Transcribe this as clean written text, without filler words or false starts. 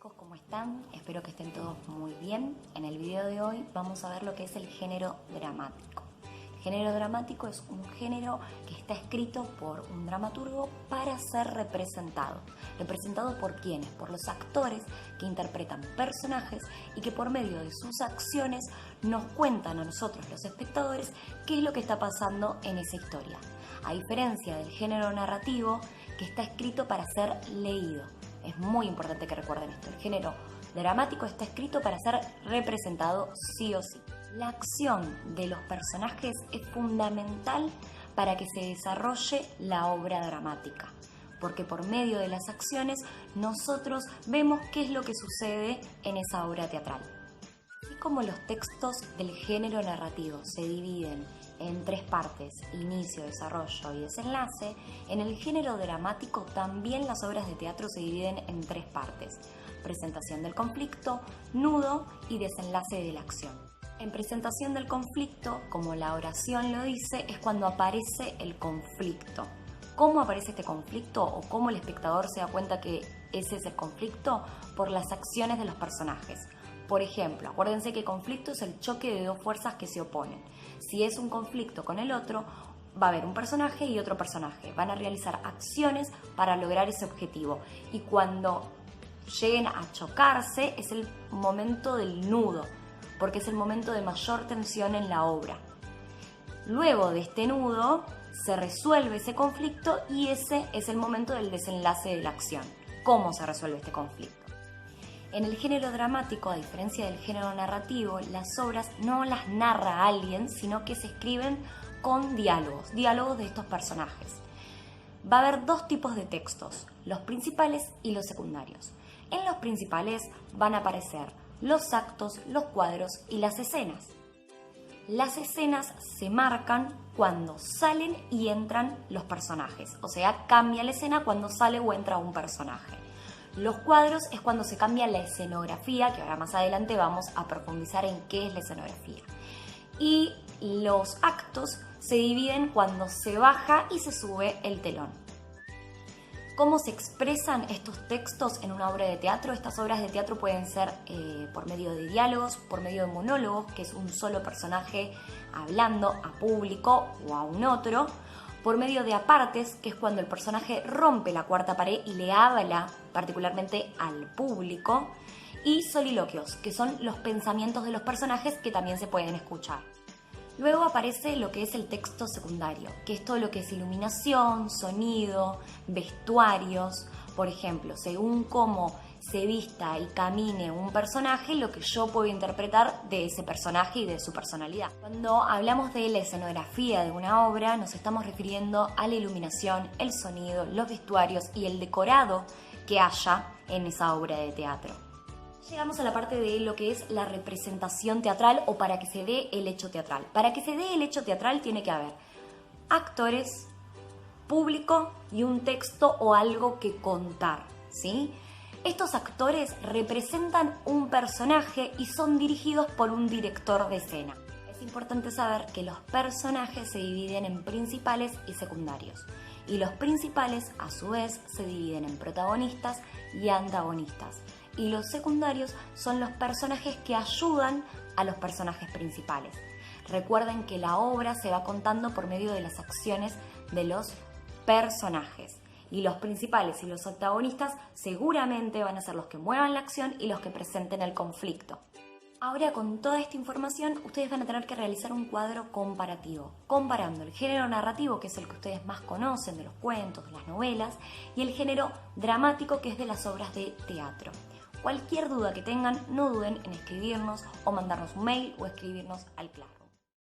Chicos, ¿cómo están? Espero que estén todos muy bien. En el video de hoy vamos a ver lo que es el género dramático. El género dramático es un género que está escrito por un dramaturgo para ser representado. ¿Representado por quiénes? Por los actores que interpretan personajes y que por medio de sus acciones nos cuentan a nosotros, los espectadores, qué es lo que está pasando en esa historia. A diferencia del género narrativo, que está escrito para ser leído. Es muy importante que recuerden esto. El género dramático está escrito para ser representado sí o sí. La acción de los personajes es fundamental para que se desarrolle la obra dramática, porque por medio de las acciones nosotros vemos qué es lo que sucede en esa obra teatral. Así como los textos del género narrativo se dividen en tres partes, inicio, desarrollo y desenlace, en el género dramático también las obras de teatro se dividen en tres partes: presentación del conflicto, nudo y desenlace de la acción. En presentación del conflicto, como la oración lo dice, es cuando aparece el conflicto. ¿Cómo aparece este conflicto o cómo el espectador se da cuenta que ese es el conflicto? Por las acciones de los personajes. Por ejemplo, acuérdense que conflicto es el choque de dos fuerzas que se oponen. Si es un conflicto con el otro, va a haber un personaje y otro personaje. Van a realizar acciones para lograr ese objetivo. Y cuando lleguen a chocarse, es el momento del nudo, porque es el momento de mayor tensión en la obra. Luego de este nudo, se resuelve ese conflicto y ese es el momento del desenlace de la acción. ¿Cómo se resuelve este conflicto? En el género dramático, a diferencia del género narrativo, las obras no las narra alguien, sino que se escriben con diálogos de estos personajes. Va a haber dos tipos de textos, los principales y los secundarios. En los principales van a aparecer los actos, los cuadros y las escenas. Las escenas se marcan cuando salen y entran los personajes, o sea, cambia la escena cuando sale o entra un personaje. Los cuadros es cuando se cambia la escenografía, que ahora más adelante vamos a profundizar en qué es la escenografía. Y los actos se dividen cuando se baja y se sube el telón. ¿Cómo se expresan estos textos en una obra de teatro? Estas obras de teatro pueden ser por medio de diálogos, por medio de monólogos, que es un solo personaje hablando a público o a un otro, por medio de apartes, que es cuando el personaje rompe la cuarta pared y le habla particularmente al público, y soliloquios, que son los pensamientos de los personajes que también se pueden escuchar. Luego aparece lo que es el texto secundario, que es todo lo que es iluminación, sonido, vestuarios. Por ejemplo, según cómo se vista y camine un personaje, lo que yo puedo interpretar de ese personaje y de su personalidad. Cuando hablamos de la escenografía de una obra, nos estamos refiriendo a la iluminación, el sonido, los vestuarios y el decorado que haya en esa obra de teatro. Llegamos a la parte de lo que es la representación teatral o para que se dé el hecho teatral. Para que se dé el hecho teatral tiene que haber actores, público y un texto o algo que contar, ¿sí? Estos actores representan un personaje y son dirigidos por un director de escena. Es importante saber que los personajes se dividen en principales y secundarios. Y los principales, a su vez, se dividen en protagonistas y antagonistas. Y los secundarios son los personajes que ayudan a los personajes principales. Recuerden que la obra se va contando por medio de las acciones de los personajes. Y los principales y los antagonistas seguramente van a ser los que muevan la acción y los que presenten el conflicto. Ahora, con toda esta información, ustedes van a tener que realizar un cuadro comparativo, comparando el género narrativo, que es el que ustedes más conocen, de los cuentos, de las novelas, y el género dramático, que es de las obras de teatro. Cualquier duda que tengan, no duden en escribirnos o mandarnos un mail o escribirnos al Claro.